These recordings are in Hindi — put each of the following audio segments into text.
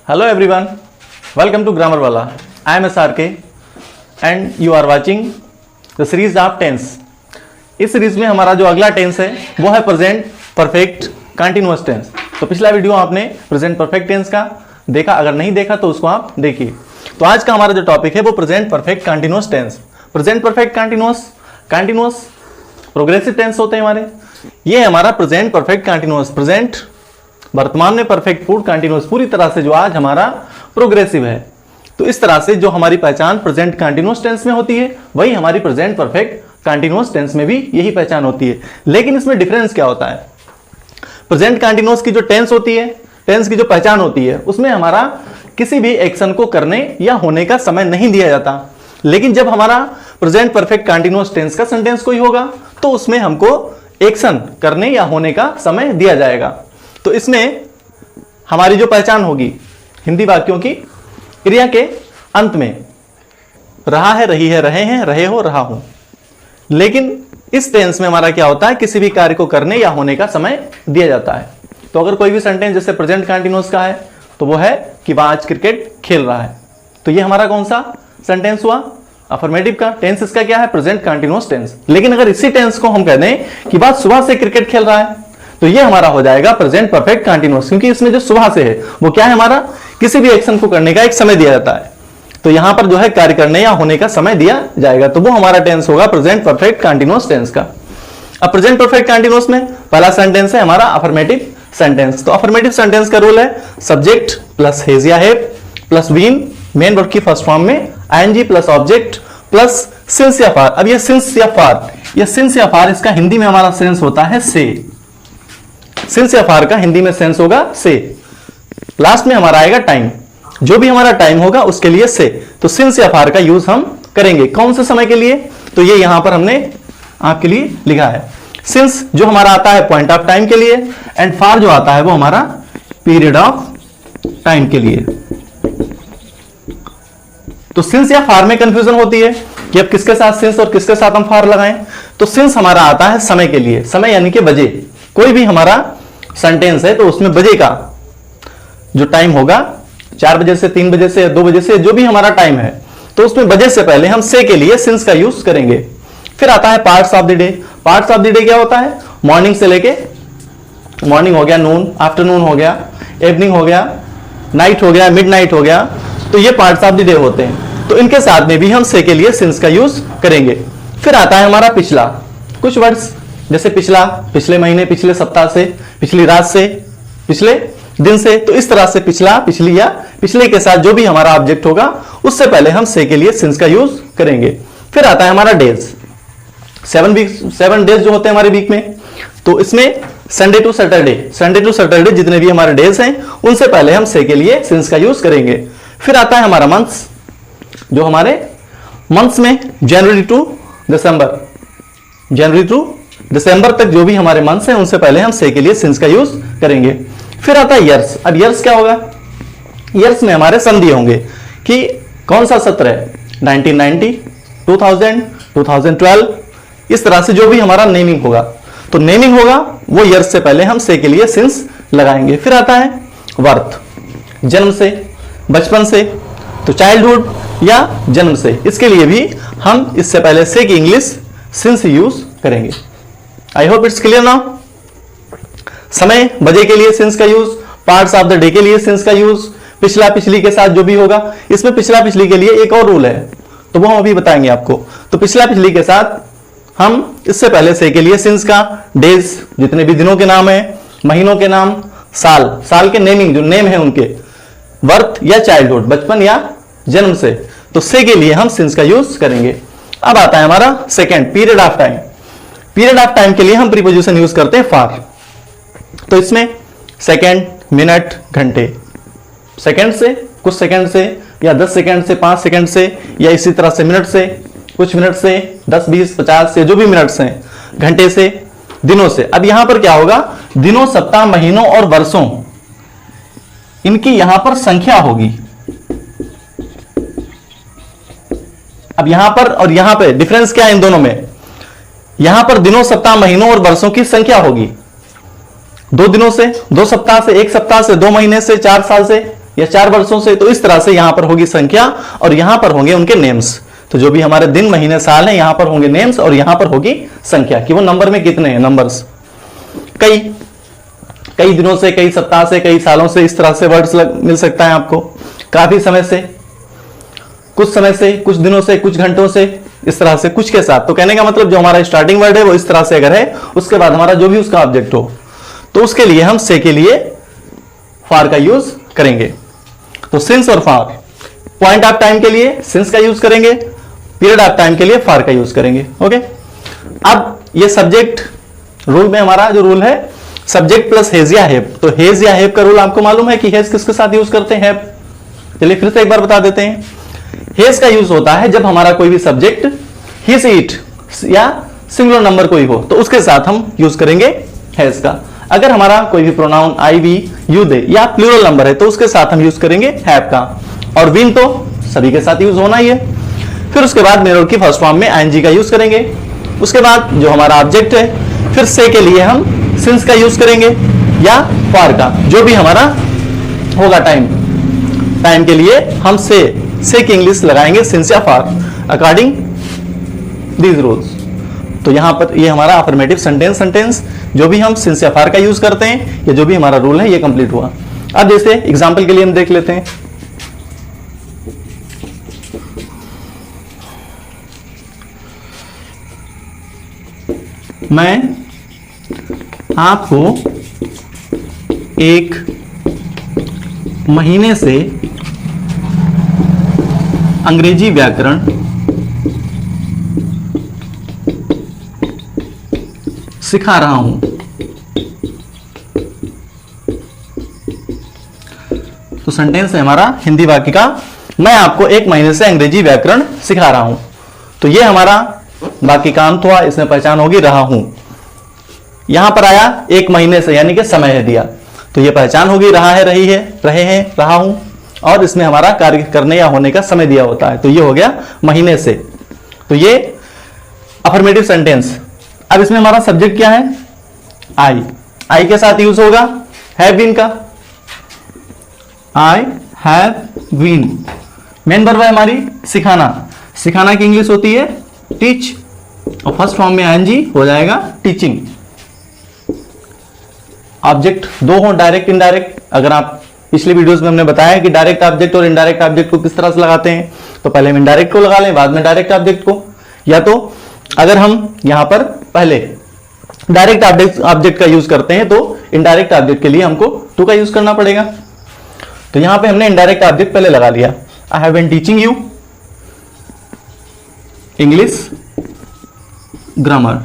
Hello everyone, welcome to Grammar Wala. I am SRK and you are watching the series of tense. इस सीरीज में हमारा जो अगला टेंस है वो है प्रेजेंट परफेक्ट कंटिन्यूअस टेंस। तो पिछला वीडियो आपने प्रेजेंट परफेक्ट टेंस का देखा, अगर नहीं देखा तो उसको आप देखिए। तो आज का हमारा जो टॉपिक है वो present perfect continuous tense. Present perfect continuous progressive tense होते हैं हमारे। ये है हमारा प्रेजेंट परफेक्ट कंटिन्यूअस। प्रेजेंट वर्तमान में परफेक्ट फूड कंटिन्यूअस पूरी तरह से जो आज हमारा प्रोग्रेसिव है। तो इस तरह से जो हमारी पहचान प्रेजेंट कंटिन्यूअस टेंस में होती है वही हमारी प्रेजेंट परफेक्ट कंटिन्यूअस टेंस में भी यही पहचान होती है। लेकिन इसमें डिफरेंस क्या होता है? प्रेजेंट कंटिन्यूअस की जो टेंस होती है, टेंस की जो पहचान होती है, उसमें हमारा किसी भी एक्शन को करने या होने का समय नहीं दिया जाता। लेकिन जब हमारा प्रेजेंट परफेक्ट कंटिन्यूअस टेंस का सेंटेंस कोई होगा तो उसमें हमको एक्शन करने या होने का समय दिया जाएगा। तो इसमें हमारी जो पहचान होगी हिंदी वाक्यों की क्रिया के अंत में रहा है, रही है, रहे हैं, रहे हो, रहा हूं। लेकिन इस टेंस में हमारा क्या होता है? किसी भी कार्य को करने या होने का समय दिया जाता है। तो अगर कोई भी सेंटेंस जैसे प्रेजेंट कंटिन्यूअस का है तो वो है कि वह आज क्रिकेट खेल रहा है। तो ये हमारा कौन सा सेंटेंस हुआ? अफर्मेटिव का। टेंस इसका क्या है? Present continuous tense. लेकिन अगर इसी टेंस को हम कह दें कि वह सुबह से क्रिकेट खेल रहा है तो ये हमारा हो जाएगा प्रेजेंट परफेक्ट कंटिन्यूअस, क्योंकि इसमें जो सुबह से है वो क्या है? हमारा किसी भी एक्शन को करने का एक समय दिया जाता है। तो यहां पर जो है कार्य करने या होने का समय दिया जाएगा, तो वो हमारा टेंस होगा प्रेजेंट परफेक्ट कंटिन्यूअस टेंस का। अब प्रेजेंट परफेक्ट कंटिन्यूअस में पहला सेंटेंस है हमारा अफर्मेटिव सेंटेंस। तो अफर्मेटिव सेंटेंस का रूल है सब्जेक्ट प्लस हेज या have plus been, main verb की फर्स्ट फॉर्म में ING plus object plus since या फार। अब ये सिंस या फार इसका हिंदी में हमारा सेंस होता है से। सिंस या फार का हिंदी में सेंस होगा से। लास्ट में हमारा आएगा टाइम। जो भी हमारा टाइम होगा उसके लिए से। तो सिंस या फार का यूज हम करेंगे कौन से समय के लिए? तो ये यहां पर हमने आपके लिए लिखा है। सिंस जो हमारा आता है पॉइंट ऑफ टाइम के लिए, एंड फार जो आता है वो हमारा पीरियड ऑफ टाइम के लिए। तो सिंस या फार में कंफ्यूजन होती है कि अब किसके साथ सिंस और किसके साथ हम फार लगाएं। तो सिंस हमारा आता है समय के लिए, समय यानी कि बजे। कोई भी हमारा सेंटेंस है तो उसमें बजे का जो टाइम होगा 4 बजे से 3 बजे से 2 बजे से जो भी हमारा टाइम है तो उसमें बजे से पहले हम से के लिए सिंस का यूज करेंगे। फिर आता है parts of the day. Parts of the day क्या होता है? मॉर्निंग से लेके, मॉर्निंग हो गया, नून, आफ्टरनून हो गया, इवनिंग हो गया, नाइट हो गया, मिडनाइट हो गया। तो ये पार्ट्स ऑफ द डे होते हैं। तो इनके साथ में भी हम से के लिए सिंस का यूज करेंगे। फिर आता है हमारा पिछला। कुछ वर्ड्स जैसे पिछला, पिछले महीने, पिछले सप्ताह से, पिछली रात से, पिछले दिन से। तो इस तरह से पिछला, पिछली या पिछले के साथ जो भी हमारा ऑब्जेक्ट होगा उससे पहले हम से के लिए सिंस का यूज करेंगे। फिर आता है हमारा डेज। 7 डेज जो होते हैं हमारे वीक में, तो इसमें संडे टू सैटरडे जितने भी हमारे डेज हैं उनसे पहले हम से के लिए सिंस का यूज करेंगे। फिर आता है हमारा मंथ्स। जो हमारे मंथ्स में जनवरी टू दिसंबर तक जो भी हमारे मंथ्स हैं उनसे पहले हम से के लिए सिंस का यूज करेंगे। फिर आता है ईयर्स। अब ईयर्स क्या होगा? ईयर्स में हमारे सन दिए होंगे कि कौन सा सत्र है, 1990, 2000, 2012। इस तरह से जो भी हमारा नेमिंग होगा, तो नेमिंग होगा वो ईयर्स से पहले हम से के लिए सिंस लगाएंगे। फिर आता है बर्थ, जन्म से, बचपन से, तो चाइल्डहुड या जन्म से, इसके लिए भी हम इससे पहले से की इंग्लिश सिंस यूज करेंगे। I hope it's clear now. समय, बजे के लिए सिंस का use, parts of the day के लिए सिंस का यूज, पिछला, पिछली के साथ जो भी होगा। इसमें पिछला, पिछली के लिए एक और रूल है तो वो हम अभी बताएंगे आपको। तो पिछला, पिछली के साथ हम इससे पहले से के लिए सिंस का, डेज जितने भी दिनों के नाम है, महीनों के नाम, साल के नेमिंग जो नेम है उनके, बर्थ या चाइल्डहुड, बचपन या जन्म से, तो से के लिए हम सिंस का यूज करेंगे। अब आता है हमारा second, period of time. Period of time के लिए हम प्रीपोजिशन यूज करते हैं फार। तो इसमें सेकेंड, मिनट, घंटे, सेकेंड से, कुछ सेकेंड से, या 10 सेकेंड से, 5 सेकेंड से, या इसी तरह से मिनट से, कुछ मिनट से, 10, 20, 50 से जो भी मिनट्स हैं, घंटे से, दिनों से। अब यहां पर क्या होगा? दिनों, सप्ताह, महीनों और वर्षों, इनकी यहां पर संख्या होगी। अब यहां पर और यहां पे डिफरेंस क्या है इन दोनों में? यहां पर दिनों, सप्ताह, महीनों और वर्षों की संख्या होगी। 2 दिनों से, 2 सप्ताह से, 1 सप्ताह से, 2 महीने से, 4 साल से, या 4 वर्षों से, तो इस तरह से यहां पर होगी संख्या और यहां पर होंगे उनके नेम्स। तो जो भी हमारे दिन महीने साल है यहां पर होंगे नेम्स और यहां पर होगी संख्या कि वो नंबर में कितने हैं, नंबर्स। कई दिनों से, कई सप्ताह से, कई सालों से, इस तरह से वर्ड्स मिल सकता है आपको। काफी समय से, कुछ समय से, कुछ दिनों से, कुछ घंटों से, इस तरह से कुछ के साथ। तो कहने का मतलब जो हमारा स्टार्टिंग वर्ड है वो इस तरह से अगर है, उसके बाद हमारा जो भी उसका ऑब्जेक्ट हो, तो उसके लिए हम से के लिए फार का यूज करेंगे। तो सिंस और फार, पॉइंट ऑफ टाइम के लिए सिंस का यूज करेंगे, पीरियड ऑफ टाइम के लिए फार का यूज करेंगे। ओके, अब ये सब्जेक्ट रूल में हमारा जो रूल है सब्जेक्ट प्लस हेज या हैव, तो हेज या हैव का रूल आपको मालूम है कि हेज किसके साथ यूज करते हैं, हैव। चलिए फिर से एक बार बता देते हैं। हेज का यूज होता है जब हमारा कोई भी सब्जेक्ट हिज इट या सिंगुलर नंबर कोई हो, तो उसके साथ हम यूज करेंगे हैज का। अगर हमारा कोई भी प्रोनाउन आई, वी, यू, दे या प्लूरल नंबर है तो उसके साथ हम यूज करेंगे हैव का। और विन तो सभी के साथ यूज होना ही है। फिर उसके बाद मेन वर्ब की फर्स्ट फॉर्म में आईएनजी का यूज करेंगे। उसके बाद जो हमारा ऑब्जेक्ट है, फिर से के लिए हम सिंस का यूज करेंगे या फॉर का, जो भी हमारा होगा टाइम के लिए हम से की इंग्लिश लगाएंगे सिंस या फॉर अकॉर्डिंग दीज रूल्स। तो यहां पर ये हमारा अफर्मेटिव सेंटेंस जो भी हम सिंस या फॉर का यूज करते हैं, ये जो भी हमारा रूल है ये कंप्लीट हुआ। अब जैसे एग्जांपल के लिए हम देख लेते हैं। मैं आपको एक महीने से अंग्रेजी व्याकरण सिखा रहा हूं। तो सेंटेंस है हमारा हिंदी वाक्य का, मैं आपको एक महीने से अंग्रेजी व्याकरण सिखा रहा हूं। तो ये हमारा वाक्य का अंत हुआ, इसमें पहचान होगी रहा हूं। यहां पर आया एक महीने से यानी कि समय है दिया, तो ये पहचान होगी रहा है, रही है, रहे हैं, रहा हूं, और इसमें हमारा कार्य करने या होने का समय दिया होता है, तो ये हो गया महीने से। तो ये अफर्मेटिव सेंटेंस। अब इसमें हमारा सब्जेक्ट क्या है, आई के साथ यूज होगा हैव बीन का, I have been. Main verb है हमारी सिखाना, सिखाना की इंग्लिश होती है टीच, और फर्स्ट फॉर्म में आईएनजी हो जाएगा टीचिंग। ऑब्जेक्ट दो हो, डायरेक्ट इनडायरेक्ट। अगर आप पिछले वीडियोस में हमने बताया कि डायरेक्ट ऑब्जेक्ट और इनडायरेक्ट ऑब्जेक्ट को किस तरह से लगाते हैं, तो पहले हम इनडायरेक्ट को लगा लें, बाद में डायरेक्ट ऑब्जेक्ट को। या तो अगर हम यहां पर पहले डायरेक्ट ऑब्जेक्ट का यूज करते हैं तो इनडायरेक्ट ऑब्जेक्ट के लिए हमको टू का यूज करना पड़ेगा। तो यहां पे हमने इनडायरेक्ट ऑब्जेक्ट पहले लगा लिया, I have been teaching you English grammar.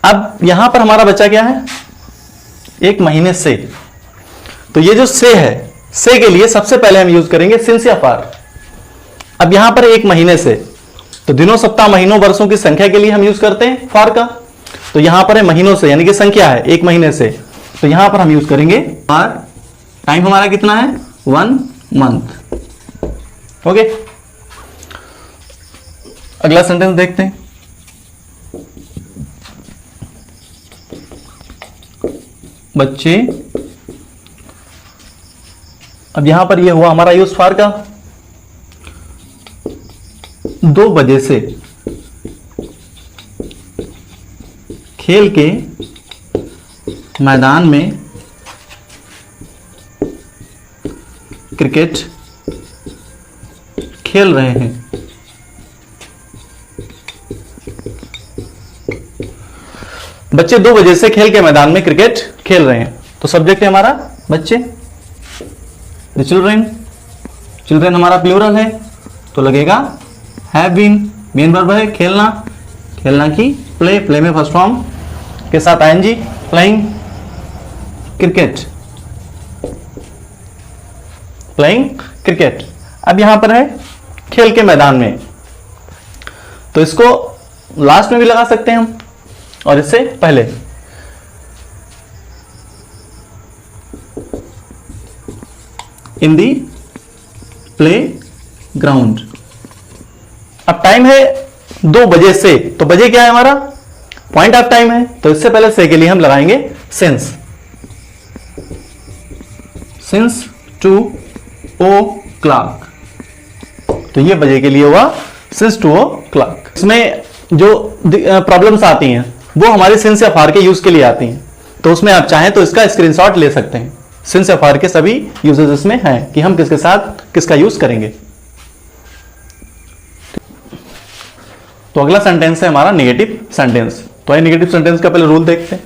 अब यहां पर हमारा बचा क्या है, एक महीने से। तो ये जो से है, से के लिए सबसे पहले हम यूज करेंगे सिंस या फॉर। अब यहां पर एक महीने से, तो दिनों, सप्ताह, महीनों, वर्षों की संख्या के लिए हम यूज करते हैं फॉर का। तो यहां पर है महीनों से यानी कि संख्या है एक महीने से, तो यहां पर हम यूज करेंगे फॉर। टाइम हमारा कितना है, 1 मंथ। ओके, अगला सेंटेंस देखते हैं। बच्चे, अब यहां पर यह हुआ हमारा यूज फॉर का। 2 बजे से खेल के मैदान में क्रिकेट खेल रहे हैं। बच्चे 2 बजे से खेल के मैदान में क्रिकेट खेल रहे हैं। तो सब्जेक्ट है हमारा बच्चे, द चिल्ड्रेन। चिल्ड्रेन हमारा प्लूरल है तो लगेगा हैव बीन। मेन वर्ब है खेलना, खेलना की प्ले, प्ले में फर्स्ट फॉर्म के साथ ING, playing cricket, playing cricket. अब यहां पर है खेल के मैदान में, तो इसको लास्ट में भी लगा सकते हैं हम और इससे पहले। इन दी प्ले ग्राउंड। अब टाइम है 2 बजे से, तो बजे क्या है हमारा पॉइंट ऑफ टाइम है, तो इससे पहले से के लिए हम लगाएंगे सिंस 2 o'clock, तो ये बजे के लिए हुआ सिंस 2 o'clock। इसमें जो प्रॉब्लम्स आती हैं वो हमारे सिंस या फॉर के यूज के लिए आती हैं, तो उसमें आप चाहें तो इसका स्क्रीनशॉट ले सकते हैं। सिंस या फॉर के सभी यूजेस इसमें हैं कि हम किसके साथ किसका यूज करेंगे। तो अगला सेंटेंस है हमारा नेगेटिव सेंटेंस। तो आइए नेगेटिव सेंटेंस का पहले रूल देखते हैं।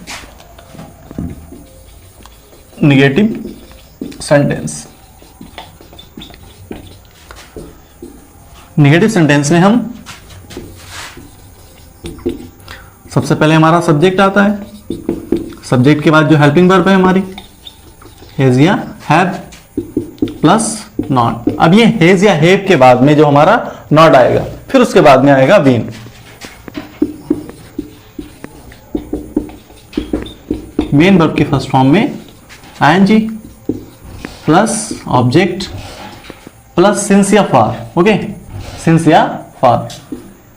नेगेटिव सेंटेंस, नेगेटिव सेंटेंस में हम सबसे पहले हमारा सब्जेक्ट आता है, सब्जेक्ट के बाद जो हेल्पिंग वर्ब है हमारी हैज या हैव प्लस नॉट। अब ये हैज या हैव के बाद में जो हमारा नॉट आएगा, फिर उसके बाद में आएगा बीन। मेन वर्ब की फर्स्ट फॉर्म में ING plus object plus since या फॉर, ओके, सिंस या फॉर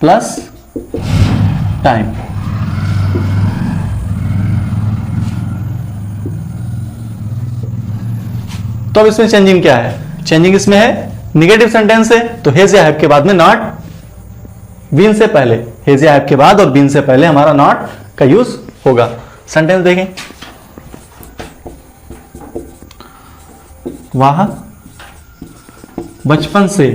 प्लस टाइम। तो अब इसमें चेंजिंग क्या है? चेंजिंग इसमें है निगेटिव सेंटेंस है तो हैज या हैव के बाद में नॉट, बीन से पहले, हैज या हैव के बाद और बीन से पहले हमारा नॉट का यूज होगा। सेंटेंस देखें, वह बचपन से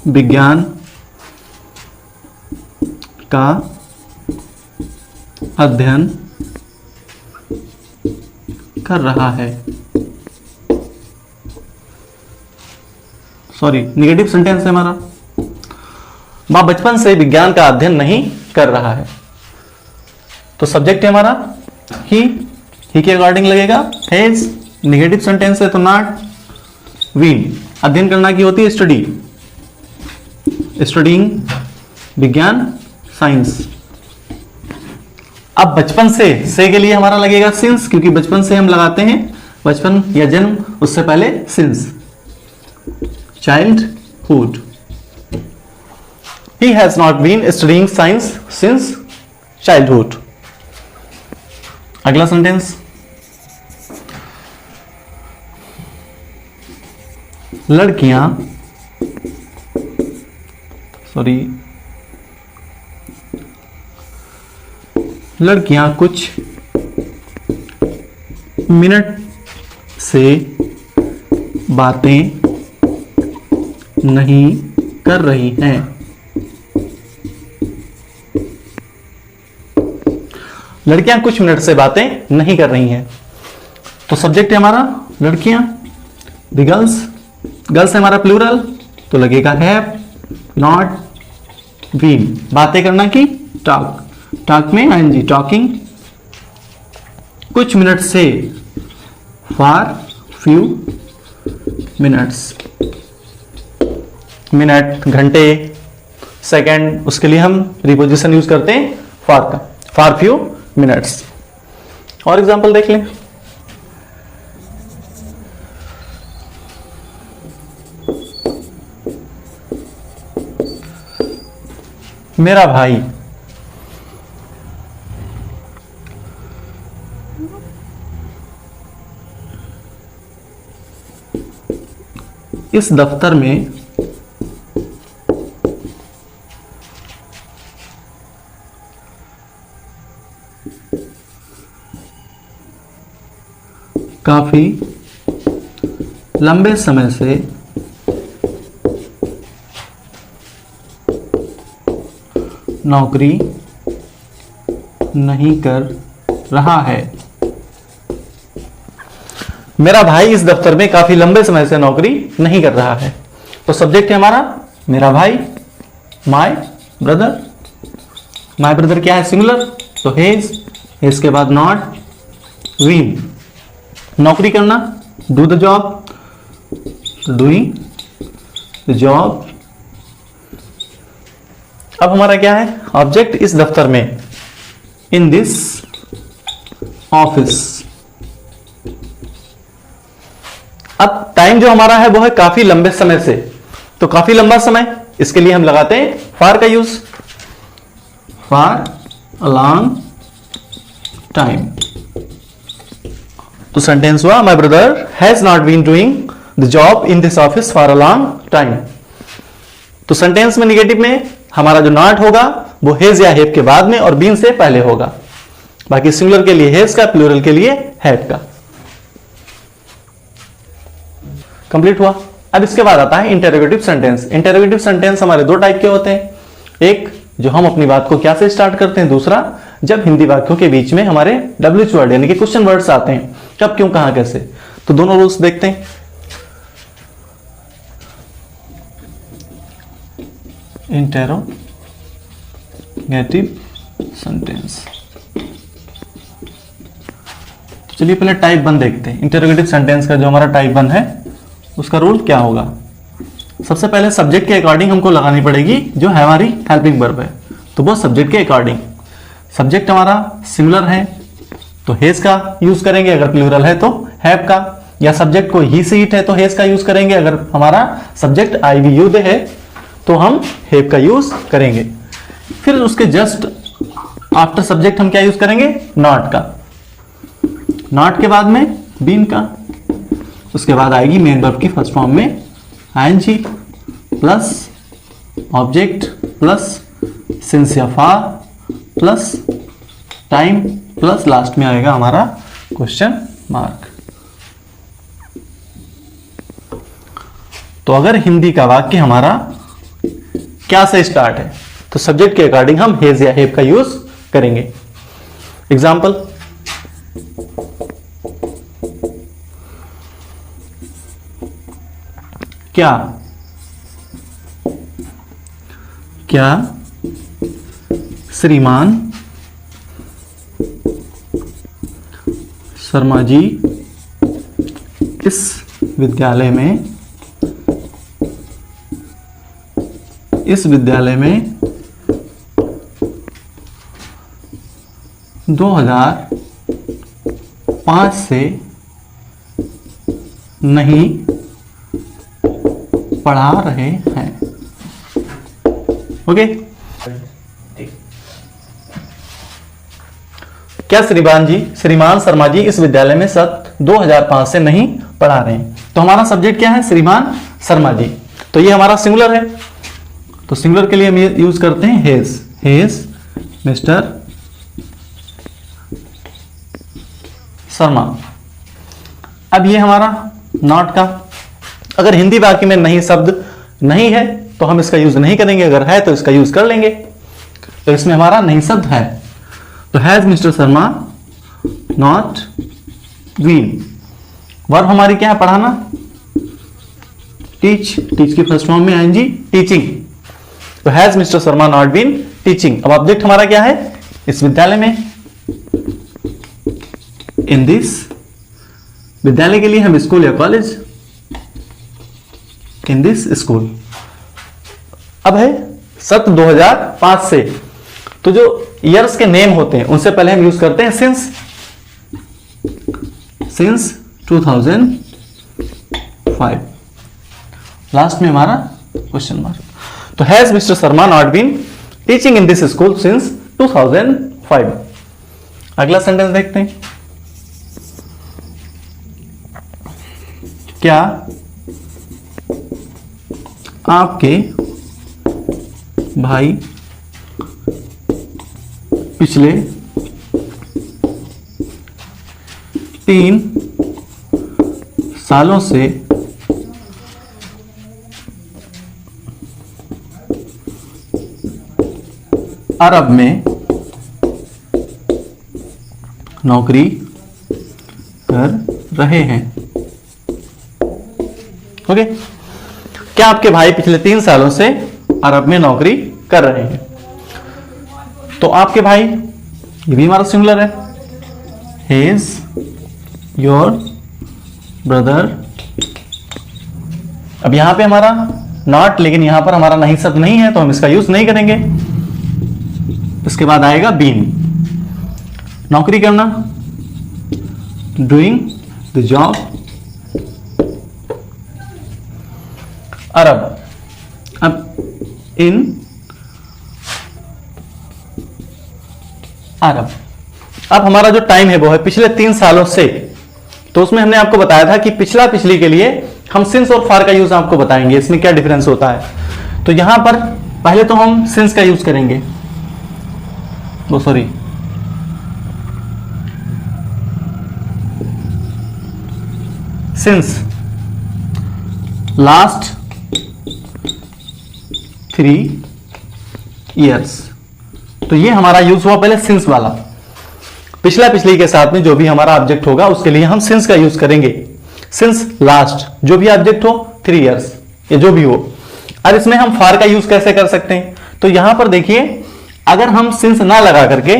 विज्ञान का अध्ययन कर रहा है। सॉरी, नेगेटिव सेंटेंस है हमारा। वह बचपन से विज्ञान का अध्ययन नहीं कर रहा है, तो सब्जेक्ट है हमारा ही के अकॉर्डिंग लगेगा हैज। नेगेटिव सेंटेंस है तो नॉट। वीन, अध्ययन करना की होती है स्टडी, स्टडीइंग विज्ञान साइंस। अब बचपन से के लिए हमारा लगेगा सिंस, क्योंकि बचपन से हम लगाते हैं बचपन या जन्म, उससे पहले since. Childhood, he has not been studying science since childhood. अगला सेंटेंस, लड़कियां, सॉरी, लड़कियां कुछ मिनट से बातें नहीं कर रही हैं। लड़कियां कुछ मिनट से बातें नहीं कर रही हैं, तो सब्जेक्ट है हमारा लड़कियां, द गर्ल्स। गर्ल्स है हमारा प्लूरल, तो लगेगा हैव, नॉट, बीन। बातें करना की टॉक, टॉक में आईएनजी, टॉकिंग। कुछ मिनट से, फॉर फ्यू मिनट्स। मिनट, घंटे, सेकंड, उसके लिए हम रिपोजिशन यूज करते हैं फॉर का, फॉर फ्यू मिनट्स। और एग्जांपल देख लें, मेरा भाई इस दफ्तर में काफी लंबे समय से नौकरी नहीं कर रहा है। मेरा भाई इस दफ्तर में काफी लंबे समय से नौकरी नहीं कर रहा है, तो सब्जेक्ट है हमारा मेरा भाई, माय ब्रदर। माय ब्रदर क्या है? सिंगुलर, तो हेज, हेज के बाद नॉट, वीन। नौकरी करना, do the job, doing the job. अब हमारा क्या है? ऑब्जेक्ट इस दफ्तर में, इन दिस ऑफिस। अब टाइम जो हमारा है वो है काफी लंबे समय से, तो काफी लंबा समय, इसके लिए हम लगाते हैं फॉर का use, for a long time. तो सेंटेंस हुआ my brother has not been doing the job in this office for a long time. तो सेंटेंस में निगेटिव में हमारा जो नॉट होगा वो हेज या हैव के बाद में और बीन से पहले होगा। बाकी सिंगुलर के लिए हेज का, प्लूरल के लिए हैव का। कंप्लीट हुआ। अब इसके बाद आता है इंटेरोगेटिव सेंटेंस। इंटेरोगेटिव सेंटेंस हमारे दो टाइप के होते हैं, एक जो हम अपनी बात को क्या से स्टार्ट करते हैं, दूसरा जब हिंदी वाक्यों के बीच में हमारे WH वर्ड यानी कि क्वेश्चन वर्ड्स आते हैं, कब, क्यों, कहां, कैसे। तो दोनों रूल्स देखते हैं। इंटेरोगेटिव सेंटेंस, तो चलिए पहले टाइप 1 देखते हैं। इंटेरोगेटिव सेंटेंस का जो हमारा टाइप 1 है उसका रूल क्या होगा। सबसे पहले सब्जेक्ट के अकॉर्डिंग हमको लगानी पड़ेगी जो है हमारी हेल्पिंग वर्ब है, तो वो सब्जेक्ट के अकॉर्डिंग। सब्जेक्ट हमारा सिंगुलर है तो हेज का यूज करेंगे, अगर प्लूरल है तो हैव का, या सब्जेक्ट को ही से इट है तो हेज का यूज करेंगे, अगर हमारा subject I we you they है तो हम हैव का यूज करेंगे। फिर उसके जस्ट आफ्टर सब्जेक्ट हम क्या यूज करेंगे, नॉट का। नॉट के बाद में बीन का, उसके बाद आएगी मेन वर्ब की फर्स्ट फॉर्म में ING plus object plus since या for plus time plus last में आएगा हमारा क्वेश्चन मार्क। तो अगर हिंदी का वाक्य हमारा क्या से स्टार्ट है तो सब्जेक्ट के अकॉर्डिंग हम हेज या हैव का यूज करेंगे। एग्जाम्पल, क्या, क्या श्रीमान शर्मा जी इस विद्यालय में 2005 से नहीं पढ़ा रहे हैं। ओके, क्या श्रीमान शर्मा जी इस विद्यालय में 2005 से नहीं पढ़ा रहे हैं। तो हमारा सब्जेक्ट क्या है, श्रीमान शर्मा जी, तो ये हमारा सिंगुलर है, तो सिंगुलर के लिए हम यूज करते हैं हेज मिस्टर शर्मा। अब ये हमारा नॉट का, अगर हिंदी वाक्य में नहीं शब्द नहीं है तो हम इसका यूज नहीं करेंगे, अगर है तो इसका यूज कर लेंगे। तो इसमें हमारा नहीं शब्द है, तो has mister Sharma not been. Verb हमारी क्या है, पढ़ाना, टीच की फर्स्ट फॉर्म में आएंगी टीचिंग, तो has mister Sharma not been teaching. अब ऑब्जेक्ट हमारा क्या है, इस विद्यालय में, इन दिस, विद्यालय के लिए हम स्कूल या कॉलेज, इन दिस स्कूल। अब है 2005 से, तो जो ईयर्स के नेम होते हैं उनसे पहले हम यूज करते हैं सिंस 2005, लास्ट में हमारा क्वेश्चन मार्क। तो has mister Sharma not been teaching in this school since 2005। अगला सेंटेंस देखते हैं, क्या आपके भाई पिछले 3 सालों से अरब में नौकरी कर रहे हैं। ओके, क्या आपके भाई पिछले 3 सालों से अरब में नौकरी कर रहे हैं। तो आपके भाई, ये भी हमारा सिंगुलर है, हिज योर ब्रदर। अब यहां पे हमारा नॉट, लेकिन यहां पर हमारा नहीं शब्द नहीं है तो हम इसका यूज नहीं करेंगे। इसके बाद आएगा बीन, नौकरी करना, डूइंग द जॉब अरब। अब इन अरब। अब हमारा जो टाइम है वो है पिछले 3 सालों से, तो उसमें हमने आपको बताया था कि पिछला पिछली के लिए हम सिंस और फार का यूज आपको बताएंगे, इसमें क्या डिफरेंस होता है। तो यहां पर पहले तो हम सिंस का यूज करेंगे, वो सॉरी सिंस लास्ट 3 years। तो ये हमारा यूज हुआ पहले सिंस वाला। पिछला पिछली के साथ में जो भी हमारा ऑब्जेक्ट होगा उसके लिए हम सिंस का यूज करेंगे। सिंस लास्ट जो भी ऑब्जेक्ट हो 3 years ये जो भी हो। और इसमें हम फार का यूज कैसे कर सकते हैं, तो यहां पर देखिए अगर हम सिंस ना लगा करके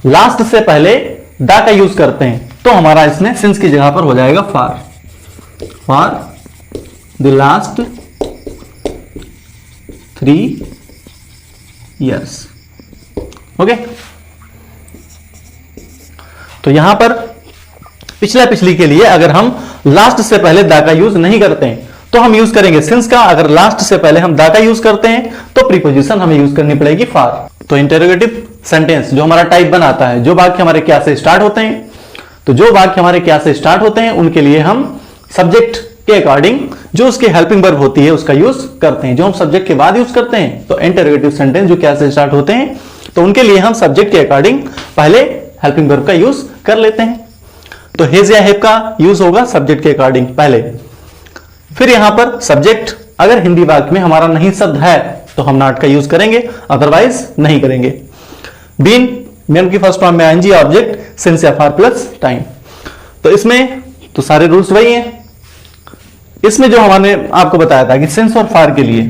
लास्ट से पहले दा का यूज करते हैं तो हमारा इसमें सिंस की जगह पर हो जाएगा for. For the last 3 years। Okay, तो यहां पर पिछला पिछली के लिए अगर हम लास्ट से पहले दा का यूज नहीं करते हैं तो हम यूज करेंगे सिंस का। अगर लास्ट से पहले हम दा का यूज करते हैं तो प्रीपोजिशन हमें यूज करनी पड़ेगी फार। तो इंटरोगेटिव सेंटेंस जो हमारा टाइप बनाता है, जो वाक्य हमारे क्या से स्टार्ट होते हैं, तो जो वाक्य हमारे क्या से स्टार्ट होते हैं उनके लिए हम सब्जेक्ट के अकॉर्डिंग जो उसकी हेल्पिंग वर्ब होती है उसका यूज करते हैं। जो हम सब्जेक्ट के बाद यूज करते हैं तो इंटरोगेटिव सेंटेंस जो क्या से स्टार्ट होते हैं तो उनके लिए हम सब्जेक्ट के अकॉर्डिंग पहले हेल्पिंग वर्ब का यूज कर लेते हैं। तो हेज या हैव का यूज होगा सब्जेक्ट के अकॉर्डिंग पहले। फिर यहां पर सब्जेक्ट अगर हिंदी वाक्य में हमारा नहीं शब्द है तो हम नॉट का यूज करेंगे, अदरवाइज नहीं करेंगे। बीन मेन की फर्स्ट फॉर्म में आईएनजी ऑब्जेक्ट सिंस या फार प्लस टाइम। तो इसमें तो सारे रूल्स वही हैं। इसमें जो हमने आपको बताया था कि सिंस और फार के लिए,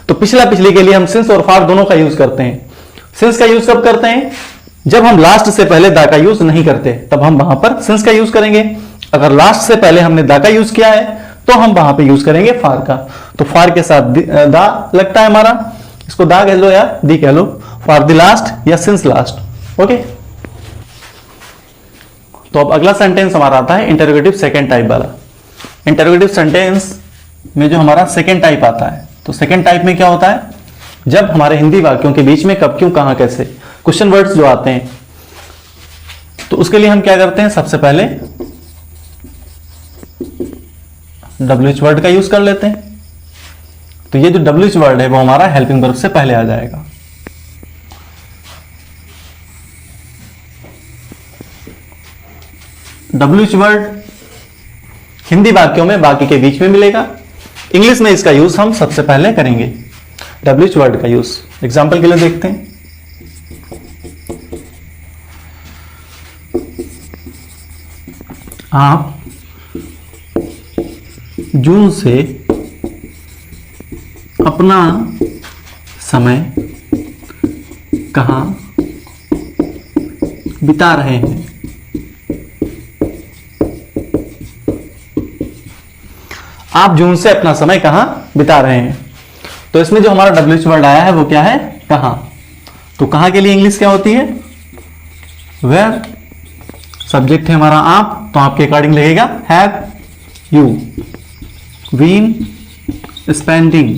तो पिछला पिछली के लिए हम सिंस और फार दोनों का यूज करते हैं। सिंस का यूज कब करते हैं, जब हम लास्ट से पहले दा का यूज नहीं करते तब हम वहां पर सिंस का यूज करेंगे। अगर लास्ट से पहले हमने दा का यूज किया है तो हम वहां पे यूज करेंगे फार का। तो फार के साथ दा लगता है हमारा, इसको दा कह लो या दी कह लो, फॉर द लास्ट या सिंस लास्ट। ओके, तो अब अगला सेंटेंस हमारा आता है इंटरोगेटिव सेकेंड टाइप वाला। इंटरोगेटिव सेंटेंस में जो हमारा सेकेंड टाइप आता है, तो सेकेंड टाइप में क्या होता है, जब हमारे हिंदी वाक्यों के बीच में कब क्यों कहां कैसे क्वेश्चन वर्ड्स जो आते हैं तो उसके लिए हम क्या करते हैं, सबसे पहले WH वर्ड का यूज कर लेते हैं। तो ये जो WH वर्ड है वो हमारा हेल्पिंग वर्ब से पहले आ जाएगा। WH वर्ड हिंदी वाक्यों में बाकी के बीच में मिलेगा, इंग्लिश में इसका यूज हम सबसे पहले करेंगे। WH वर्ड का यूज एग्जाम्पल के लिए देखते हैं। आप जून से अपना समय कहां बिता रहे हैं। आप जून से अपना समय कहां बिता रहे हैं, तो इसमें जो हमारा WH वर्ड आया है वो क्या है, कहां। तो कहां के लिए इंग्लिश क्या होती है, वेयर। सब्जेक्ट है हमारा आप, तो आपके अकॉर्डिंग लगेगा हैव यू बीन स्पेंडिंग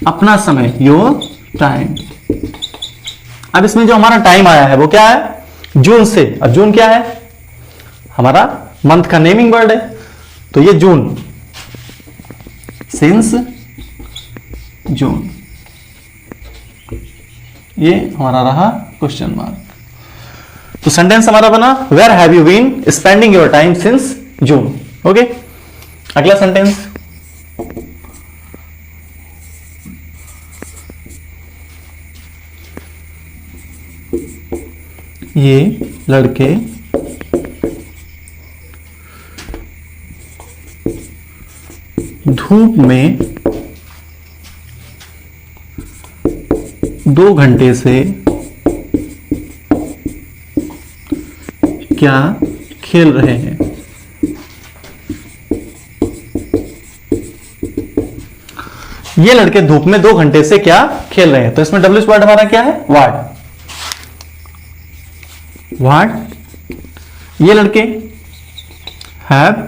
अपना समय, योर टाइम। अब इसमें जो हमारा टाइम आया है वो क्या है, जून से। अब जून क्या है, हमारा मंथ का नेमिंग वर्ड है, तो ये जून, सिंस जून, ये हमारा रहा क्वेश्चन मार्क। तो सेंटेंस हमारा बना where have you been spending your time since June. Okay, अगला सेंटेंस, ये लड़के धूप में 2 घंटे से क्या खेल रहे हैं। ये लड़के धूप में 2 घंटे से क्या खेल रहे हैं, तो इसमें WH वर्ड हमारा क्या है, व्हाट। व्हाट, ये लड़के हैव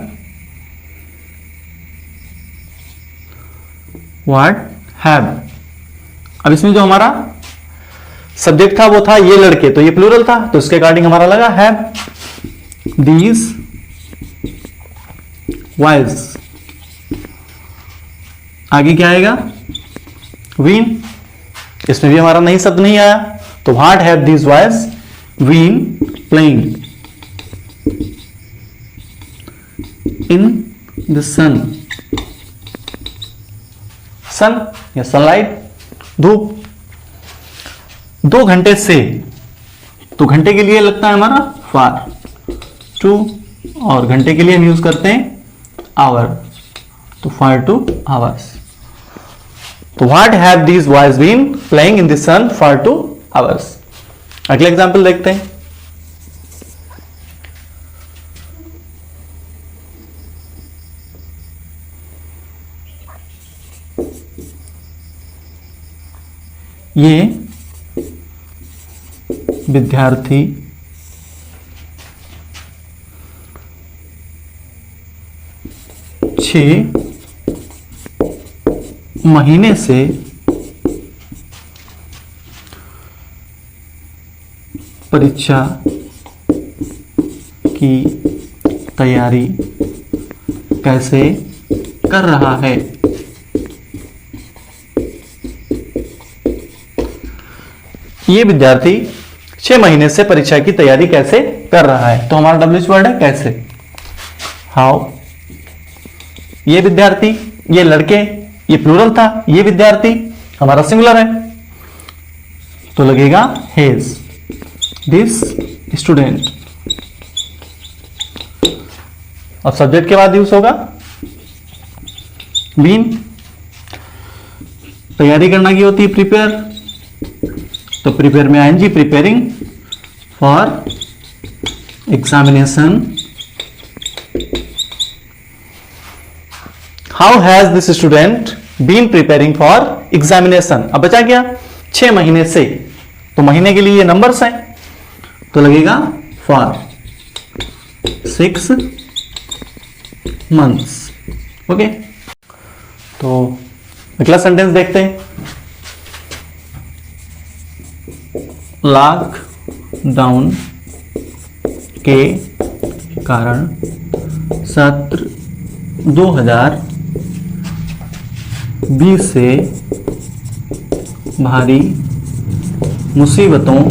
व्हाट हैव। अब इसमें जो हमारा सब्जेक्ट था वो था ये लड़के, तो ये प्लूरल था, तो इसके अकॉर्डिंग हमारा लगा हैव दीज बॉयज। आगे क्या आएगा, बीन। इसमें भी हमारा नई शब्द नहीं आया, तो what have these boys been playing in the sun. Sun या सनलाइट, धूप। 2 घंटे से, तो घंटे के लिए लगता है हमारा फार टू, और घंटे के लिए हम यूज करते हैं आवर, तो फार टू आवर्स। तो what have these boys been playing in the sun for 2 hours. अगला एग्जाम्पल देखते हैं। ये विद्यार्थी 6 महीने से परीक्षा की तैयारी कैसे कर रहा है। ये विद्यार्थी 6 महीने से परीक्षा की तैयारी कैसे कर रहा है, तो हमारा डब्ल्यूएच वर्ड है कैसे, हाउ। ये विद्यार्थी, ये लड़के, ये प्लूरल था, ये विद्यार्थी हमारा सिंगुलर है, तो लगेगा हेज दिस स्टूडेंट। अब सब्जेक्ट के बाद यूज होगा बीन। तैयारी करना की होती है प्रिपेयर, तो प्रिपेयर में आएंगी preparing for examination. How has this student been preparing for examination. अब बचा क्या, 6 महीने से, तो महीने के लिए ये नंबर्स हैं, तो लगेगा फॉर 6 मंथ्स। ओके, तो अगला सेंटेंस देखते हैं। लॉकडाउन के कारण सत्र 2020 से भारी मुसीबतों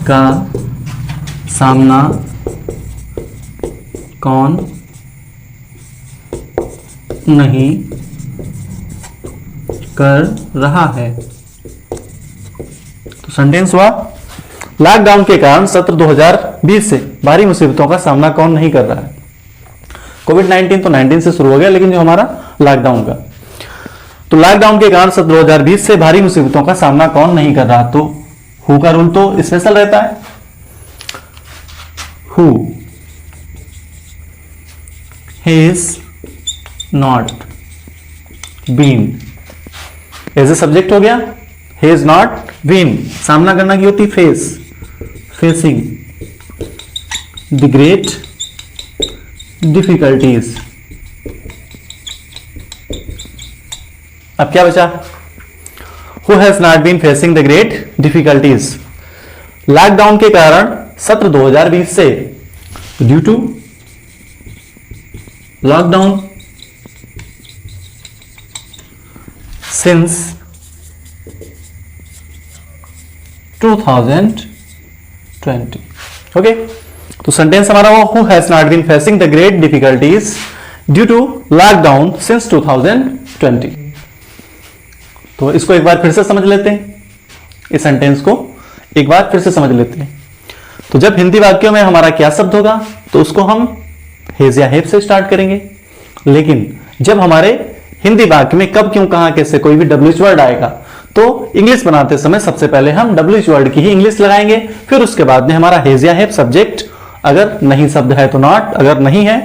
का सामना कौन नहीं कर रहा है। तो सेंटेंस हुआ लॉकडाउन के कारण सत्र 2020 से भारी मुसीबतों का सामना कौन नहीं कर रहा है। कोविड-19 तो 19 से शुरू हो गया, लेकिन जो हमारा लॉकडाउन का, तो लॉकडाउन के कारण सत्र 2020 से भारी मुसीबतों का सामना कौन नहीं कर रहा। तो हु का रूल तो स्पेशल रहता है, who has not been as a subject हो गया, हैज नॉट बीन। सामना करना की होती face, facing the great difficulties. अब क्या बचा, who has not been facing the great difficulties. Lockdown के कारण सत्र 2020 से, due to lockdown since 2020। Okay, तो सेंटेंस हमारा वो who has not been facing the great difficulties due to lockdown since 2020। तो इसको एक बार फिर से समझ लेते हैं, इस सेंटेंस को एक बार फिर से समझ लेते हैं। तो जब हिंदी वाक्यों में हमारा क्या शब्द होगा, तो उसको हम हेज या हेप से स्टार्ट करेंगे, लेकिन जब हमारे हिंदी वाक्य में कब, क्यों, कहां, कैसे कोई भी डब्ल्यूएच वर्ड आएगा, तो इंग्लिश बनाते समय सबसे पहले हम डब्ल्यूएच वर्ड की ही इंग्लिश लगाएंगे, फिर उसके बाद में हमारा हेज या हेप सब्जेक्ट, अगर नहीं शब्द है तो नॉट, अगर नहीं है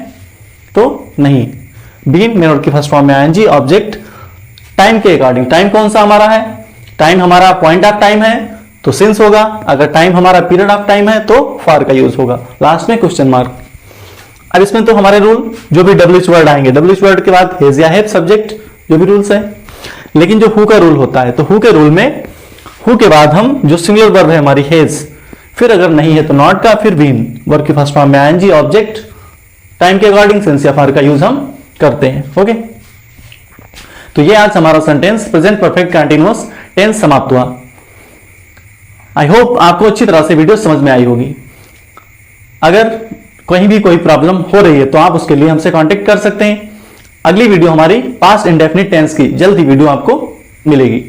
तो नहीं। बीन मेन वर्ब की फर्स्ट फॉर्म में आएंगी, ऑब्जेक्ट टाइम के अकॉर्डिंग, टाइम कौन सा हमारा है, टाइम हमारा पॉइंट ऑफ टाइम है तो सिंस होगा, अगर टाइम हमारा पीरियड ऑफ टाइम है तो फॉर का यूज होगा, लास्ट में क्वेश्चन मार्क। अब इसमें तो हमारे रूल जो भी डब्ल्यूएच वर्ड आएंगे, डब्ल्यूएच वर्ड के बाद हेज या हैव सब्जेक्ट जो भी रूल्स है। लेकिन जो हु का रूल होता है, तो हु के रूल में हु के बाद हम जो सिंगुलर वर्ब है हमारी हेज, फिर अगर नहीं है तो नॉट का, फिर बीन, वर्ब की फर्स्ट फॉर्म में आईएनजी, ऑब्जेक्ट, टाइम के अकॉर्डिंग सेंस या फार का यूज हम करते हैं। ओके, तो ये आज हमारा sentence present perfect continuous tense समाप्त हुआ। आई होप आपको अच्छी तरह से वीडियो समझ में आई होगी। अगर कहीं भी कोई प्रॉब्लम हो रही है तो आप उसके लिए हमसे कांटेक्ट कर सकते हैं। अगली वीडियो हमारी पास्ट इंडेफिनिट टेंस की जल्द ही वीडियो आपको मिलेगी।